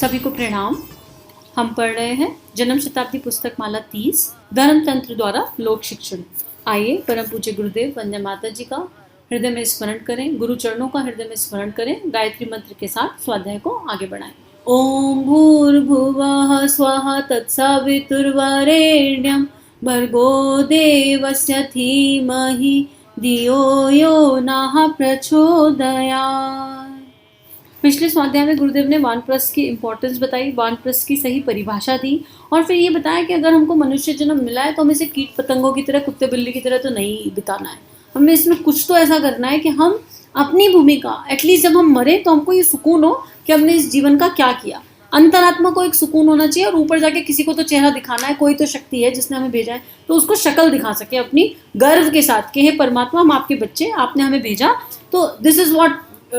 सभी को प्रणाम। हम पढ़ रहे हैं जन्म शताब्दी पुस्तक माला 30 धर्म तंत्र द्वारा लोक शिक्षण। आइए परम पूज्य गुरुदेव वंदे माता जी का हृदय में स्मरण करें, गुरु चरणों का हृदय में स्मरण करें, गायत्री मंत्र के साथ स्वाध्याय को आगे बढ़ाएं। ओम भूर्भुवः स्वः तत्सवितुर्वरेण्यं भर्गो देवस्य धीमहि धियो यो नः प्रचोदयात्। पिछले स्वाध्याय में गुरुदेव ने वानप्रस्थ की इम्पोर्टेंस बताई, वानप्रस्थ की सही परिभाषा दी और फिर ये बताया कि अगर हमको मनुष्य जन्म मिला है तो हमें इसे कीट पतंगों की तरह, कुत्ते बिल्ली की तरह तो नहीं बिताना है। हमें इसमें कुछ तो ऐसा करना है कि हम अपनी भूमिका, एटलीस्ट जब हम मरे तो हमको ये सुकून हो कि हमने इस जीवन का क्या किया। अंतरात्मा को एक सुकून होना चाहिए और ऊपर जाके किसी को तो चेहरा दिखाना है, कोई तो शक्ति है जिसने हमें भेजा है, तो उसको शक्ल दिखा सके अपनी गर्व के साथ कि हे परमात्मा, हम आपके बच्चे, आपने हमें भेजा, तो this is what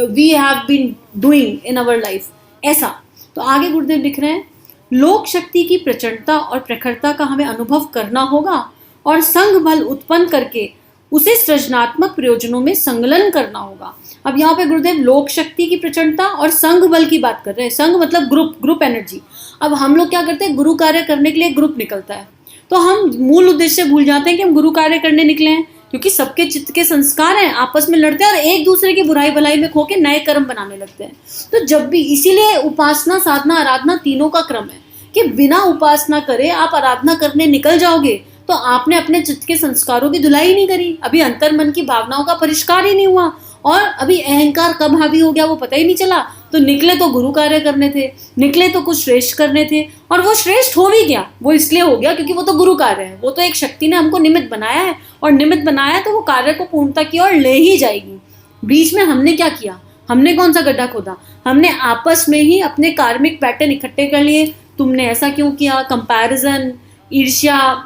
we have been doing in our life। ऐसा तो आगे गुरुदेव लिख रहे हैं, लोक शक्ति की प्रचंडता और प्रखरता का हमें अनुभव करना होगा और संघ बल उत्पन्न करके उसे सृजनात्मक प्रयोजनों में संलग्न करना होगा। अब यहाँ पे गुरुदेव लोक शक्ति की प्रचंडता और संघ बल की बात कर रहे हैं। संघ मतलब ग्रुप एनर्जी। अब हम लोग क्या करते हैं, गुरु कार्य करने के लिए ग्रुप निकलता है, तो हम मूल उद्देश्य भूल जाते हैं कि हम गुरु कार्य करने निकले हैं, क्योंकि सबके चित्त के संस्कार हैं, आपस में लड़ते हैं और एक दूसरे की बुराई भलाई में खो के नए कर्म बनाने लगते हैं। तो जब भी, इसीलिए उपासना, साधना, आराधना तीनों का क्रम है कि बिना उपासना करे आप आराधना करने निकल जाओगे तो आपने अपने चित्त के संस्कारों की धुलाई नहीं करी, अभी अंतर मन की भावनाओं का परिष्कार ही नहीं हुआ और अभी अहंकार कब हावी हो गया वो पता ही नहीं चला। तो निकले तो गुरु कार्य करने थे, निकले तो कुछ श्रेष्ठ करने थे और वो श्रेष्ठ हो भी गया। वो इसलिए हो गया क्योंकि वो तो गुरु कार्य है, वो तो एक शक्ति ने हमको निमित्त बनाया है और निमित्त बनाया तो वो कार्य को पूर्णता की ओर ले ही जाएगी। बीच में हमने क्या किया, हमने कौन सा गड्ढा खोदा, हमने आपस में ही अपने कार्मिक पैटर्न इकट्ठे कर लिए। तुमने ऐसा क्यों किया, कंपैरिजन, ईर्ष्या,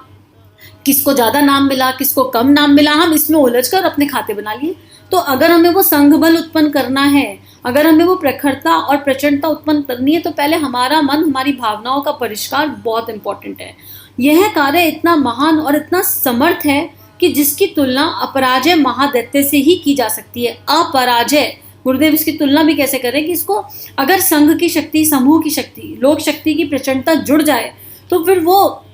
किसको ज्यादा नाम मिला, किसको कम नाम मिला, हम इसमें उलझकर अपने खाते बना लिए। तो अगर हमें वो संघ बल उत्पन्न करना है, अगर हमें वो प्रखरता और प्रचंडता उत्पन्न करनी है, तो पहले हमारा मन, हमारी भावनाओं का परिष्कार बहुत इंपॉर्टेंट है। यह कार्य इतना महान और इतना समर्थ है कि जिसकी तुलना अपराजय महादैत्य से ही की जा सकती है। अपराजय, गुरुदेव इसकी तुलना भी कैसे करें कि इसको, अगर संघ की शक्ति, समूह की शक्ति, लोक शक्ति की प्रचंडता जुड़ जाए तो फिर वो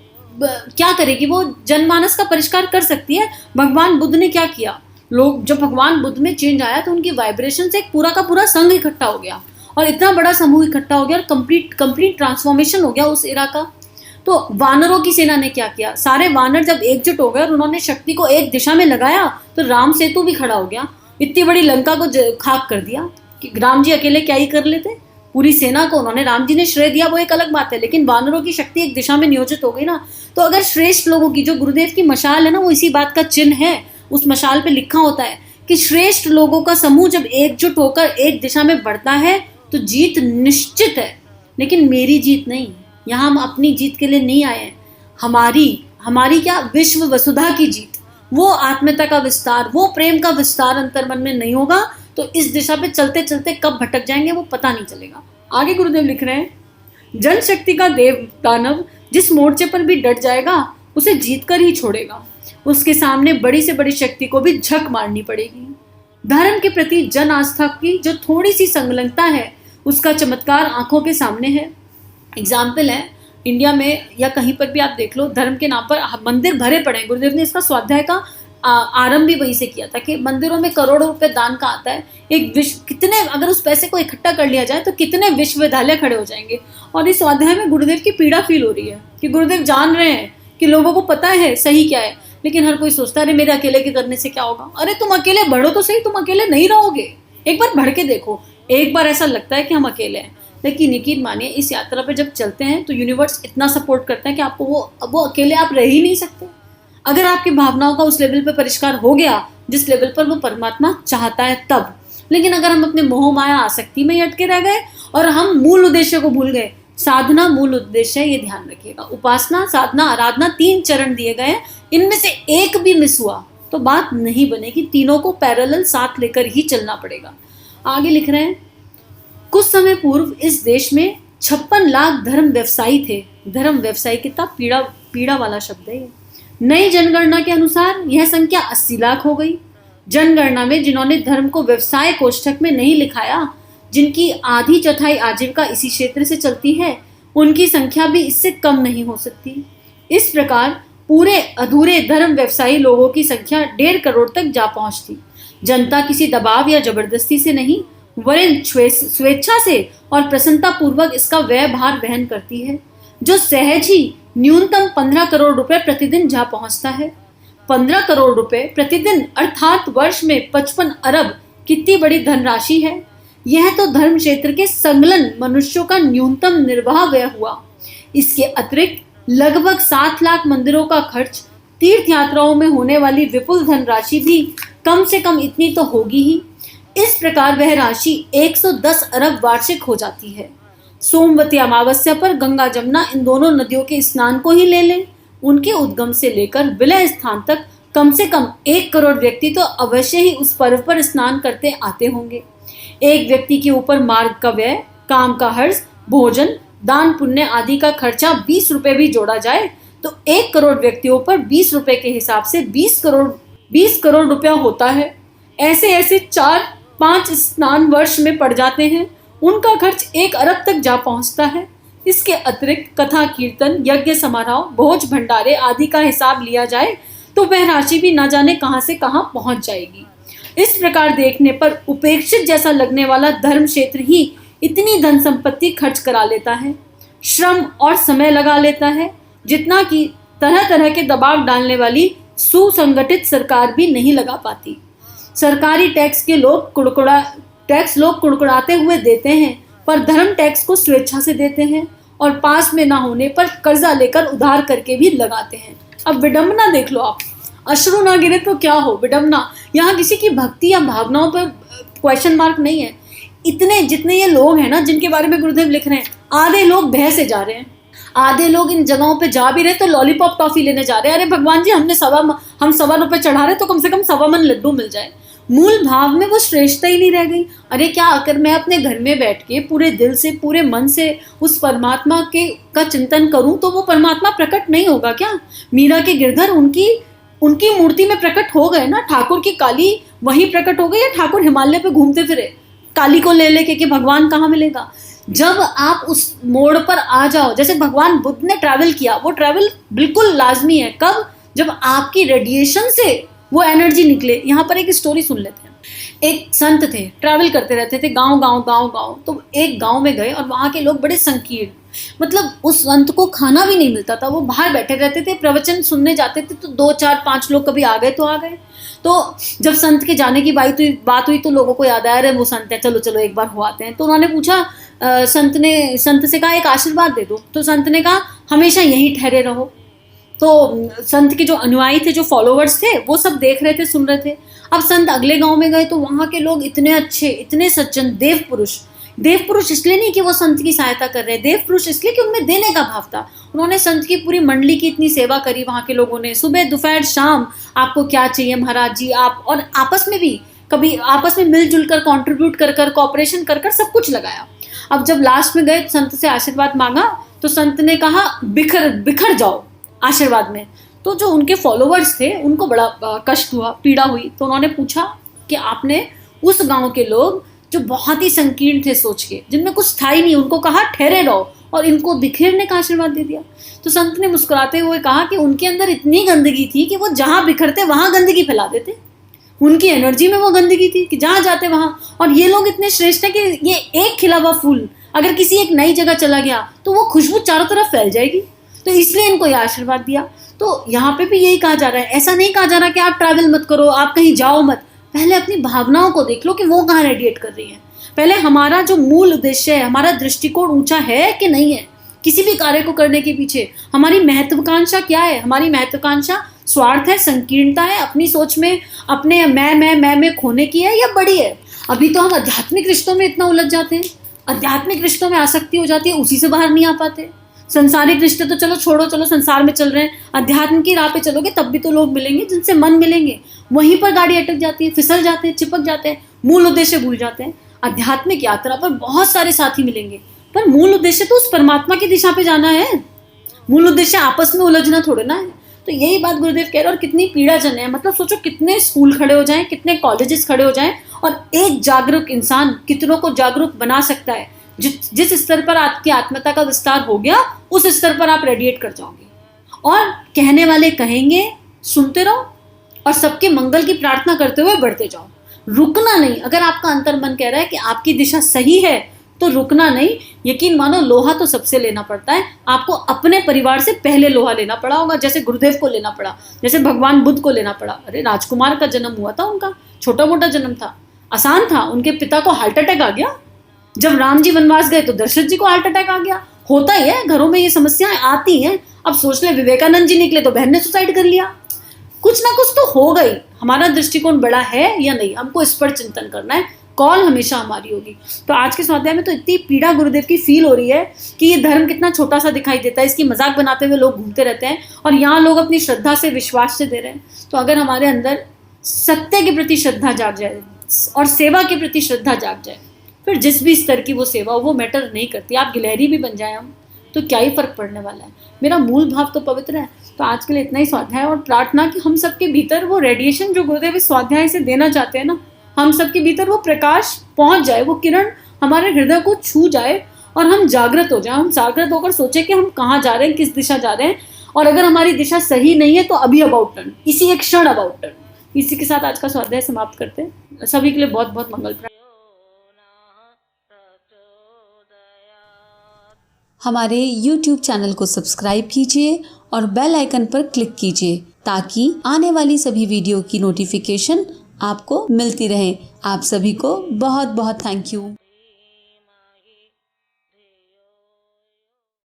क्या करेगी, वो जनमानस का परिष्कार कर सकती है। भगवान बुद्ध ने क्या किया, लोग, जब भगवान बुद्ध में चेंज आया तो उनकी वाइब्रेशन से एक पूरा का पूरा संघ इकट्ठा हो गया और इतना बड़ा समूह इकट्ठा हो गया और कंप्लीट ट्रांसफॉर्मेशन हो गया उस एरा का। तो वानरों की सेना ने क्या किया, सारे वानर जब एकजुट हो गए और उन्होंने शक्ति को एक दिशा में लगाया तो राम सेतु भी खड़ा हो गया, इतनी बड़ी लंका को खाक कर दिया कि राम जी अकेले क्या ही कर लेते। पूरी सेना को उन्होंने, राम जी ने श्रेय दिया वो एक अलग बात है, लेकिन वानरों की शक्ति एक दिशा में नियोजित हो गई ना। तो अगर श्रेष्ठ लोगों की, जो गुरुदेव की मशाल है ना, वो इसी बात का चिन्ह है। उस मशाल पे लिखा होता है कि श्रेष्ठ लोगों का समूह जब एकजुट होकर एक दिशा में बढ़ता है तो जीत निश्चित है। लेकिन मेरी जीत नहीं, यहाँ हम अपनी जीत के लिए नहीं आए हैं। हमारी क्या, विश्व वसुधा की जीत, वो आत्मीयता का विस्तार, वो प्रेम का विस्तार अंतर मन में नहीं होगा तो इस दिशा पे चलते चलते कब भटक जाएंगे वो पता नहीं चलेगा। आगे गुरुदेव लिख रहे हैं, जनशक्ति का देव दानव जिस मोर्चे पर भी डट जाएगा उसे जीत कर ही छोड़ेगा। उसके सामने बड़ी से बड़ी शक्ति को भी झक मारनी पड़ेगी। धर्म के प्रति जन आस्था की जो थोड़ी सी संलग्नता है उसका चमत्कार आंखों के सामने है। एग्जाम्पल है, इंडिया में या कहीं पर भी आप देख लो, धर्म के नाम पर मंदिर भरे पड़े हैं। गुरुदेव ने इसका स्वाध्याय का आरंभ भी वहीं से किया था कि मंदिरों में करोड़ों रुपए दान का आता है। एक विश्व, कितने, अगर उस पैसे को इकट्ठा कर लिया जाए तो कितने विश्वविद्यालय खड़े हो जाएंगे। और इस स्वाध्याय में गुरुदेव की पीड़ा फील हो रही है कि गुरुदेव जान रहे हैं कि लोगों को पता है सही क्या है, लेकिन हर कोई सोचता है अरे मेरे अकेले के करने से क्या होगा। अरे तुम अकेले बढ़ो तो सही, तुम अकेले नहीं रहोगे, एक बार बढ़ के देखो। एक बार ऐसा लगता है कि हम अकेले हैं, लेकिन यकीन मानिए इस यात्रा पे जब चलते हैं तो यूनिवर्स इतना सपोर्ट करता है कि आपको वो अकेले आप रह ही नहीं सकते। अगर आपकी भावनाओं का उस लेवल पे परिष्कार हो गया जिस लेवल पर वो परमात्मा चाहता है तब। लेकिन अगर हम अपने मोह माया आसक्ति में ही अटके रह गए और हम मूल उद्देश्य को भूल गए, साधना मूल उद्देश्य है, ये ध्यान रखिएगा। उपासना, साधना, आराधना 3 चरण दिए गए हैं, इनमें से एक भी मिस हुआ तो बात नहीं बनेगी। तीनों को पैरेलल साथ लेकर ही चलना पड़ेगा। आगे लिख रहे हैं, कुछ समय पूर्व इस देश में 56 लाख धर्म व्यवसायी थे। धर्म व्यवसायी कितना पीड़ा वाला शब्द है। नई जनगणना के अनुसार यह संख्या 80 लाख हो गई। जनगणना में जिन्होंने धर्म को व्यवसाय कोष्ठक में नहीं लिखाया जिनकी आधी चौथाई आजीविका इसी क्षेत्र से चलती है, उनकी संख्या भी इससे कम नहीं हो सकती। इस प्रकार पूरे अधूरे धर्म व्यवसायी लोगों की संख्या 1.5 करोड़ तक जा पहुंचती। जनता किसी दबाव या जबरदस्ती से नहीं, वरन स्वेच्छा से और प्रसन्नता पूर्वक इसका व्यय भार वहन करती है, जो सहज ही न्यूनतम 15 करोड़ रुपए प्रतिदिन जा पहुंचता है। 15 करोड़ रुपए प्रतिदिन अर्थात वर्ष में 55 अरब कितनी बड़ी धनराशि है। यह तो धर्म क्षेत्र के संलग्न मनुष्यों का न्यूनतम निर्वाह व्यय हुआ। इसके अतिरिक्त लगभग 7 लाख मंदिरों का खर्च, तीर्थ यात्राओं में होने वाली विपुल धनराशि भी कम से कम इतनी तो होगी ही। इस प्रकार वह राशि 110 अरब वार्षिक हो जाती है। सोमवती अमावस्या पर गंगा जमुना इन दोनों नदियों के स्नान को ही ले लें, उनके उद्गम से लेकर विलय स्थान तक कम से कम 1 करोड़ व्यक्ति तो अवश्य ही उस पर्व पर स्नान करते आते होंगे। एक व्यक्ति के ऊपर मार्ग का व्यय, काम का हर्ज, भोजन, दान पुण्य आदि का खर्चा 20 रुपए भी जोड़ा जाए तो 1 करोड़ व्यक्तियों पर 20 रुपए के हिसाब से 20 करोड़ रुपया होता है। ऐसे ऐसे 4-5 स्नान वर्ष में पड़ जाते हैं, उनका खर्च 1 अरब तक जा पहुंचता है। इसके अतिरिक्त कथा कीर्तन, यज्ञ समारोह, भोज भंडारे आदि का हिसाब लिया जाए तो वह राशि भी न जाने कहां से कहां पहुंच जाएगी। इस प्रकार देखने पर उपेक्षित जैसा लगने वाला धर्म क्षेत्र ही इतनी धन संपत्ति खर्च करा लेता है, श्रम और समय लगा लेता है, जितना कि तरह तरह के दबाव डालने वाली सुसंगठित सरकार भी नहीं लगा पाती। सरकारी टैक्स लोग कुड़कुड़ाते हुए देते हैं, पर धर्म टैक्स को स्वेच्छा से देते हैं और पास में ना होने पर कर्जा लेकर उधार करके भी लगाते हैं। अब विडंबना देख लो आप, अश्रु ना गिरे तो क्या हो, विडंबना। यहाँ किसी की भक्ति या भावनाओं पर क्वेश्चन मार्क नहीं है। इतने जितने ये लोग हैं ना जिनके बारे में गुरुदेव लिख रहे हैं, आधे लोग भय से जा रहे हैं, आधे लोग इन जगहों पे जा भी रहे तो लॉलीपॉप टॉफी लेने जा रहे हैं। अरे भगवान जी, हम 1.25 रुपए चढ़ा रहे तो कम से कम 1.25 मन लड्डू मिल जाए। मूल भाव में वो श्रेष्ठता ही नहीं रह गई। अरे क्या अगर मैं अपने घर में बैठ के पूरे दिल से, पूरे मन से उस परमात्मा का चिंतन करूं तो वो परमात्मा प्रकट नहीं होगा क्या? मीरा के गिरधर उनकी मूर्ति में प्रकट हो गए ना। ठाकुर की काली वहीं प्रकट हो गई, या ठाकुर हिमालय पे घूमते फिरे काली को ले लेके कि भगवान कहाँ मिलेगा? जब आप उस मोड़ पर आ जाओ, जैसे भगवान बुद्ध ने ट्रैवल किया, वो ट्रैवल बिल्कुल लाजमी है। कब? जब आपकी रेडिएशन से वो एनर्जी निकले। यहाँ पर एक स्टोरी सुन लेते हैं। एक संत थे, ट्रैवल करते रहते थे गांव। तो एक गांव में गए और वहाँ के लोग बड़े संकीर्ण, मतलब उस संत को खाना भी नहीं मिलता था। वो बाहर बैठे रहते थे, प्रवचन सुनने जाते थे तो 2-4-5 लोग कभी आ गए तो आ गए। तो जब संत के जाने की बात हुई तो लोगों को याद आया, अरे वो संत है, चलो चलो एक बार हो आते हैं। तो उन्होंने पूछा, संत से कहा एक आशीर्वाद दे दो। तो संत ने कहा हमेशा यहीं ठहरे रहो। तो संत के जो अनुयायी थे, जो फॉलोवर्स थे, वो सब देख रहे थे, सुन रहे थे। अब संत अगले गांव में गए तो वहां के लोग इतने अच्छे, इतने सज्जन, देव पुरुष इसलिए नहीं कि वो संत की सहायता कर रहे हैं, देव पुरुष इसलिए कि उनमें देने का भाव था। उन्होंने संत की पूरी मंडली की इतनी सेवा करी वहां के लोगों ने, सुबह दोपहर शाम, आपको क्या चाहिए महाराज जी आप, और आपस में भी कभी आपस में मिलजुल कर, कॉन्ट्रीब्यूट कर कॉपरेशन कर सब कुछ लगाया। अब जब लास्ट में गए संत से आशीर्वाद मांगा तो संत ने कहा बिखर जाओ आशीर्वाद में। तो जो उनके फॉलोवर्स थे उनको बड़ा कष्ट हुआ, पीड़ा हुई। तो उन्होंने पूछा कि आपने उस गांव के लोग जो बहुत ही संकीर्ण थे सोच के, जिनमें कुछ था ही नहीं, उनको कहा ठहरे रहो और इनको बिखेरने का आशीर्वाद दे दिया। तो संत ने मुस्कुराते हुए कहा कि उनके अंदर इतनी गंदगी थी कि वो जहां बिखरते वहां गंदगी फैला देते। उनकी एनर्जी में वो गंदगी थी कि जहां जाते वहां। और ये लोग इतने श्रेष्ठ हैं कि ये एक खिला हुआ फूल अगर किसी एक नई जगह चला गया तो वो खुशबू चारों तरफ फैल जाएगी। तो इसलिए इनको ये आशीर्वाद दिया। तो यहाँ पे भी यही कहा जा रहा है, ऐसा नहीं कहा जा रहा कि आप ट्रैवल मत करो, आप कहीं जाओ मत। पहले अपनी भावनाओं को देख लो कि वो कहाँ रेडिएट कर रही है। पहले हमारा जो मूल उद्देश्य है, हमारा दृष्टिकोण ऊंचा है कि नहीं है। किसी भी कार्य को करने के पीछे हमारी महत्वाकांक्षा क्या है? हमारी महत्वाकांक्षा स्वार्थ है, संकीर्णता है, अपनी सोच में, अपने मैं में खोने की है, या बड़ी है? अभी तो हम आध्यात्मिक रिश्तों में इतना उलझ जाते हैं, आध्यात्मिक रिश्तों में आसक्ति हो जाती है, उसी से बाहर नहीं आ पाते। संसारिक रिश्ते तो चलो छोड़ो, चलो संसार में चल रहे हैं, अध्यात्म की राह पे चलोगे तब भी तो लोग मिलेंगे जिनसे मन मिलेंगे। वहीं पर गाड़ी अटक जाती है, फिसल जाते हैं, चिपक जाते हैं, मूल उद्देश्य भूल जाते हैं। आध्यात्मिक यात्रा पर बहुत सारे साथी मिलेंगे, पर मूल उद्देश्य तो उस परमात्मा की दिशा पे जाना है। मूल उद्देश्य आपस में उलझना थोड़े ना है। तो यही बात गुरुदेव कह रहे हैं। और कितनी पीड़ाजन है, मतलब सोचो कितने स्कूल खड़े हो जाएं, कितने कॉलेजेस खड़े हो जाएं, और एक जागरूक इंसान कितनों को जागरूक बना सकता है। जिस स्तर पर आपकी आत्मता का विस्तार हो गया, उस स्तर पर आप रेडिएट कर जाओगे। और कहने वाले कहेंगे, सुनते रहो और सबके मंगल की प्रार्थना करते हुए बढ़ते जाओ, रुकना नहीं। अगर आपका अंतर्मन कह रहा है कि आपकी दिशा सही है तो रुकना नहीं। यकीन मानो, लोहा तो सबसे लेना पड़ता है। आपको अपने परिवार से पहले लोहा लेना पड़ा होगा, जैसे गुरुदेव को लेना पड़ा, जैसे भगवान बुद्ध को लेना पड़ा। अरे राजकुमार का जन्म हुआ था, उनका छोटा मोटा जन्म था, आसान था। उनके पिता को हार्ट अटैक आ गया। जब राम जी वनवास गए तो दशरथ जी को हार्ट अटैक आ गया। होता ही है, घरों में ये समस्याएं आती हैं। अब सोच ले, विवेकानंद जी निकले तो बहन ने सुसाइड कर लिया। कुछ ना कुछ तो हो गई। हमारा दृष्टिकोण बड़ा है या नहीं, हमको इस पर चिंतन करना है। कॉल हमेशा हमारी होगी। तो आज के स्वाध्याय में तो इतनी पीड़ा गुरुदेव की फील हो रही है कि ये धर्म कितना छोटा सा दिखाई देता है। इसकी मजाक बनाते हुए लोग घूमते रहते हैं, और यहाँ लोग अपनी श्रद्धा से, विश्वास से दे रहे हैं। तो अगर हमारे अंदर सत्य के प्रति श्रद्धा जाग जाए और सेवा के प्रति श्रद्धा जाग जाए, फिर जिस भी स्तर की वो सेवा वो मैटर नहीं करती। आप गिलहरी भी बन जाए हम, तो क्या ही फर्क पड़ने वाला है। मेरा मूल भाव तो पवित्र है। तो आज के लिए इतना ही स्वाध्याय, और प्रार्थना कि हम सबके भीतर वो रेडिएशन जो गुरुदेव इस स्वाध्याय से देना चाहते हैं ना, हम सबके भीतर वो प्रकाश पहुंच जाए, वो किरण हमारे हृदय को छू जाए, और हम जागृत हो जाए। हम जागृत होकर सोचे कि हम कहाँ जा रहे हैं, किस दिशा जा रहे हैं, और अगर हमारी दिशा सही नहीं है तो अभी अबाउट टर्न, इसी एक क्षण अबाउट टर्न। इसी के साथ आज का स्वाध्याय समाप्त करते हैं। सभी के लिए बहुत बहुत मंगल प्राप्त। हमारे YouTube चैनल को सब्सक्राइब कीजिए और बेल आइकन पर क्लिक कीजिए, ताकि आने वाली सभी वीडियो की नोटिफिकेशन आपको मिलती रहे। आप सभी को बहुत बहुत थैंक यू।